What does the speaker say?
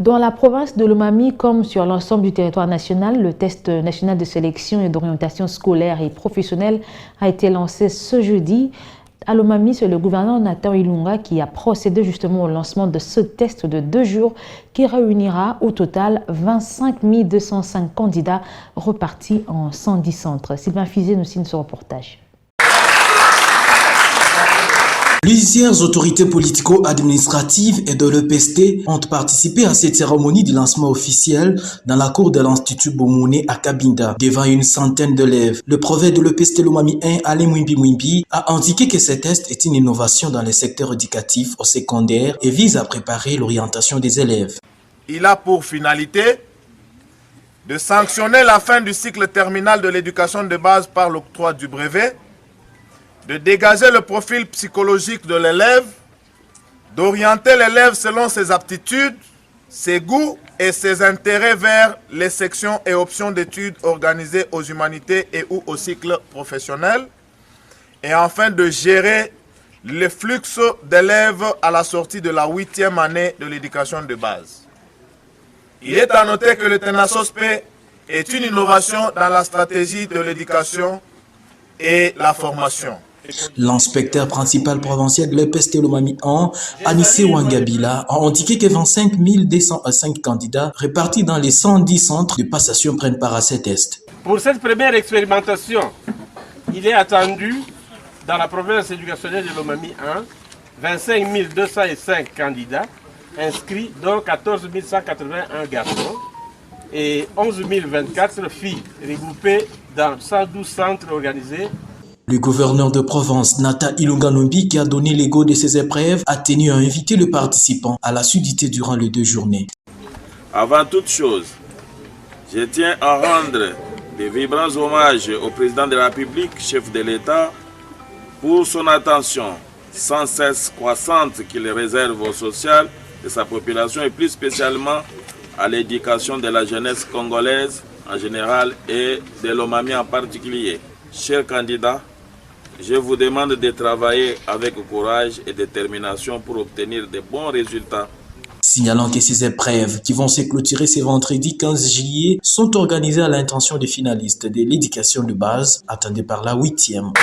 Dans la province de Lomami, comme sur l'ensemble du territoire national, le test national de sélection et d'orientation scolaire et professionnelle a été lancé ce jeudi. À Lomami, c'est le gouverneur Nathan Ilunga qui a procédé justement au lancement de ce test de 2 jours qui réunira au total 25 205 candidats repartis en 110 centres. Sylvain Fizet nous signe ce reportage. Plusieurs autorités politico-administratives et de l'EPST ont participé à cette cérémonie de lancement officiel dans la cour de l'Institut Bomone à Cabinda, devant une centaine d'élèves. Le préfet de l'EPST Lomami 1, Alain Mwimbi, a indiqué que ce test est une innovation dans le secteur éducatif au secondaire et vise à préparer l'orientation des élèves. Il a pour finalité de sanctionner la fin du cycle terminal de l'éducation de base par l'octroi du brevet, de dégager le profil psychologique de l'élève, d'orienter l'élève selon ses aptitudes, ses goûts et ses intérêts vers les sections et options d'études organisées aux humanités et ou au cycle professionnel, et enfin de gérer le flux d'élèves à la sortie de la 8e année de l'éducation de base. Il est à noter que le TENASOSP est une innovation dans la stratégie de l'éducation et la formation. L'inspecteur principal provincial de l'EPST Lomami 1, Anissé Wangabila, a indiqué que 25 205 candidats répartis dans les 110 centres de passation prennent part à ces tests. Pour cette première expérimentation, il est attendu dans la province éducationnelle de Lomami 1, 25 205 candidats inscrits, dont 14 181 garçons et 11 024 filles, regroupées dans 112 centres organisés. Le gouverneur de province, Nathan Ilunga, qui a donné les go de ces épreuves, a tenu à inviter les participants à la sudité durant les 2 journées. Avant toute chose, je tiens à rendre de vibrants hommages au président de la République, chef de l'État, pour son attention sans cesse croissante qu'il réserve au social de sa population et plus spécialement à l'éducation de la jeunesse congolaise en général et de Lomami en particulier. Chers candidats, je vous demande de travailler avec courage et détermination pour obtenir de bons résultats. Signalant que ces épreuves, qui vont se clôturer ce vendredi 15 juillet, sont organisées à l'intention des finalistes de l'éducation de base, attendue par la 8e année.